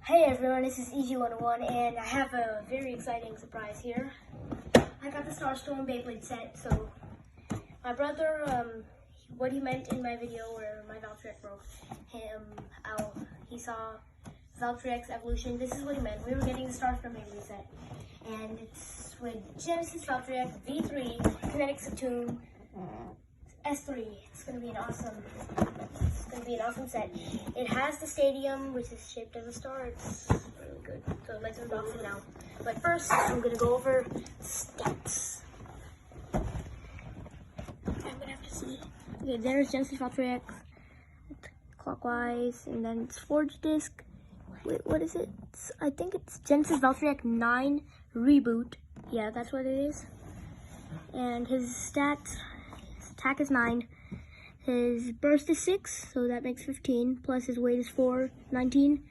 Hey everyone, this is EG101 and I have a very exciting surprise here. I got the Starstorm Beyblade set, so my brother, what he meant in my video where my Valtrex broke him out, he saw Valtrex evolution. This is what he meant. We were getting the Starstorm Beyblade set, and it's with Genesis Valtrex V3, Kinetic Saturn, S3. It's gonna be an awesome set. It has the stadium, which is shaped as a star. It's really good. So let's unbox it now. But first, I'm gonna go over stats. I'm gonna have to see. Okay, there's Genesis Valtrex clockwise, and then it's Forge Disc. Wait, what is it? I think it's Genesis Valtrex 9 Reboot. Yeah, that's what it is. And his stats. Attack is 9, his burst is 6, so that makes 15, plus his weight is 4, 19,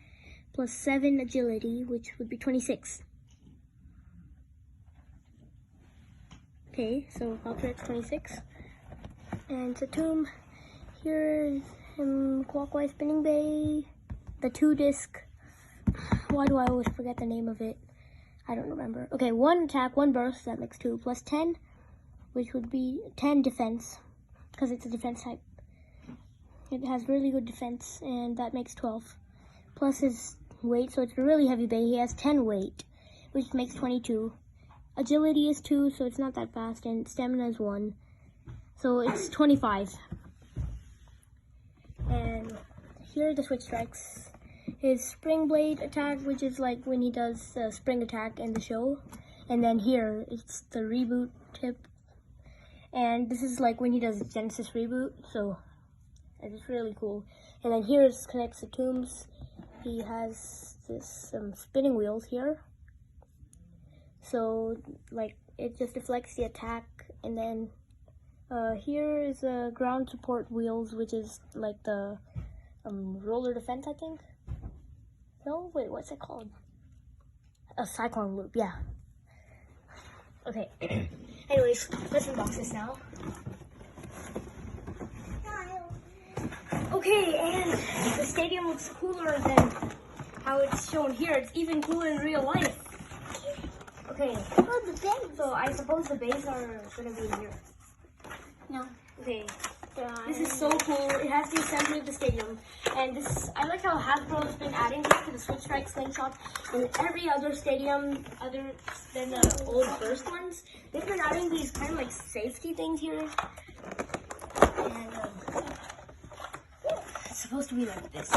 plus 7 agility, which would be 26. Okay, so Valtrex 26. And Saturn, here is him clockwise spinning bay, the 2-disc. Why do I always forget the name of it? I don't remember. Okay, 1 attack, 1 burst, that makes 2, plus 10. Which would be 10 defense, because it's a defense type. It has really good defense, and that makes 12. Plus his weight, so it's a really heavy bay. He has 10 weight, which makes 22. Agility is 2, so it's not that fast, and stamina is 1. So it's 25. And here are the SwitchStrikes. His spring blade attack, which is like when he does the spring attack in the show. And then here, it's the reboot tip. And this is like when he does Genesis Reboot, so it's really cool. And then here's Kinetic Saturns. He has this spinning wheels here. So like it just deflects the attack. And then here is ground support wheels, which is like the roller defense, I think. No, wait, what's it called? A cyclone loop, yeah. Okay. Anyways, let's unbox this now. Okay, and the stadium looks cooler than how it's shown here. It's even cooler in real life. Okay. Oh, the bays. So I suppose the bays are gonna be in here. No. Okay. This is so cool. It has the assembly of the stadium, and this I like how Hasbro has been adding this to the SwitchStrike slingshot and every other stadium other than the old first ones. They've been adding these kind of like safety things here, and it's supposed to be like this.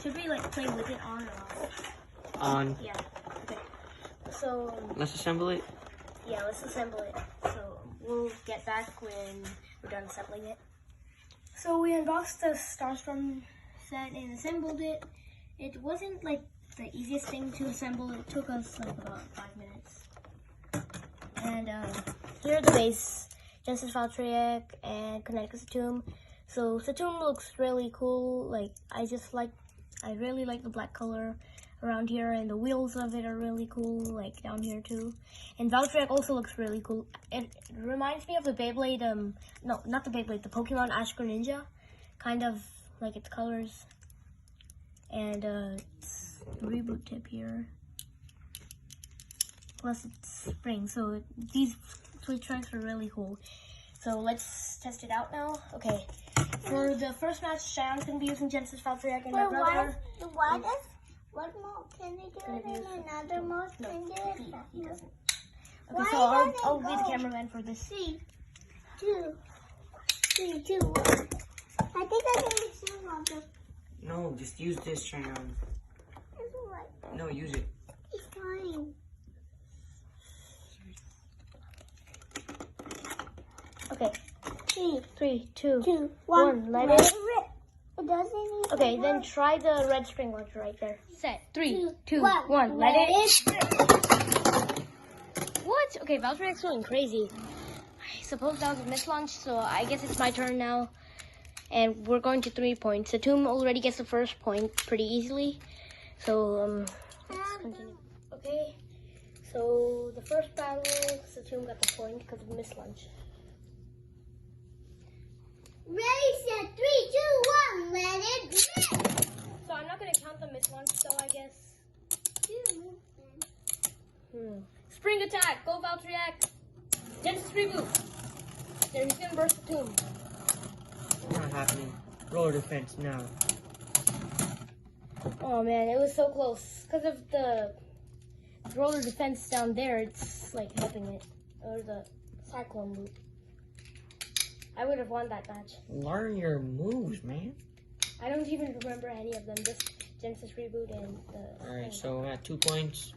Should we like play with it on or off? On. Yeah. Okay. So let's assemble it. Yeah, let's assemble it. So we'll get back when we're done assembling it. So we unboxed the Starstorm set and assembled it. It wasn't like the easiest thing to assemble. It took us like about 5 minutes. And here are the base, Genesis Valtrex and Kinetic Saturn. So Saturn looks really cool. Like I really like the black color around here, and the wheels of it are really cool, like down here too. And Valtrex also looks really cool. It reminds me of the Beyblade, no, not the Beyblade, the Pokemon Ash Greninja, kind of like its colors. And it's reboot tip here. Plus it's spring, so these SwitchStrikes are really cool. So let's test it out now. Okay, for the first match, Cheyon's gonna be using Genesis Valtrex and my brother. What mode can you do it in another mode? No, Can do it? he doesn't. Okay, so I'll be the cameraman for this. 3, 2, 1. I think I can be seen on the. No, just use this Cheyenne. It's alright. No, use it. It's fine. Okay. 3, 2, 2, 1. Let it. It doesn't even Okay, then work. try the red string launcher right there. Set. 3, 2, 1. 1. Let it. What? Okay, Valtrex going crazy. I suppose that was a mislaunch, so I guess it's my turn now. And we're going to 3 points. Saturn already gets the first point pretty easily. So, let's continue. Okay, so the first battle, Saturn got the point because of mislaunch. Ready, set, 3, 2, 1, let it rip. So I'm not gonna count the miss launch though, I guess. Spring attack, go Valtteri X. Genesis reboot. Then he's gonna burst the tomb. Not happening. Roller defense now. Oh man, it was so close. Because of the roller defense down there, it's like helping it. Or the cyclone loop. I would have won that match. Learn your moves, man. I don't even remember any of them. Just Genesis reboot and the. Alright, so we're at 2 points.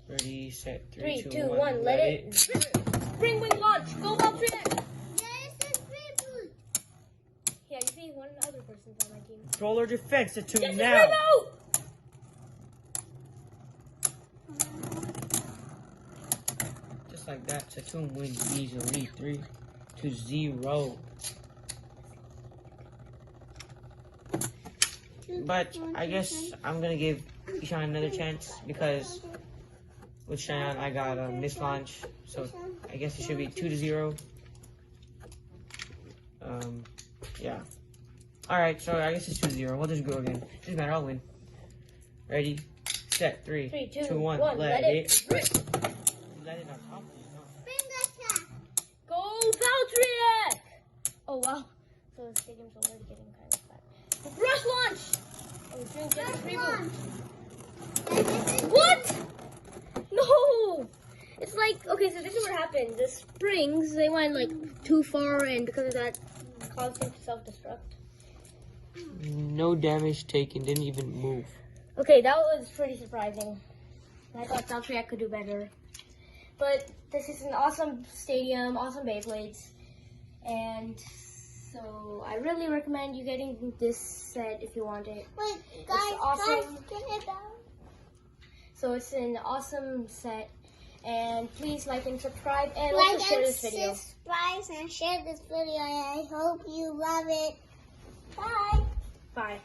Ready, set, 3, 2, 2, 1. 1. Let it. Spring wing launch. Go Valtteri X. Yeah, you see one other person's on my team. Roller defense to Genesis now. reboot. Just like that, Tatum wins easily 3-0. But I guess I'm gonna give Ishan another chance because with Cheyenne I got a mislaunch, so I guess it should be 2-0. Yeah. Alright, so I guess it's 2-0. We'll just go again. Doesn't matter, I'll win. Ready, set, 3, 2, 1. Let it rip. Let it on top of you, no. Go Valtteri X. Oh wow. So the stadium's already getting kind of fat. Rush launch. Oh, he's doing Genesis reboot. What? No. It's like, okay, so this is what happened. The springs, they went like too far, and because of that, caused him to self-destruct. No damage taken, didn't even move. Okay, that was pretty surprising. I thought Valtteri X could do better. But this is an awesome stadium, awesome Beyblades. And so I really recommend you getting this set if you want it. Wait, guys, It's awesome. get it out. So it's an awesome set. And please like and subscribe and Like also share and this video. subscribe and share this video. I hope you love it. Bye. Bye.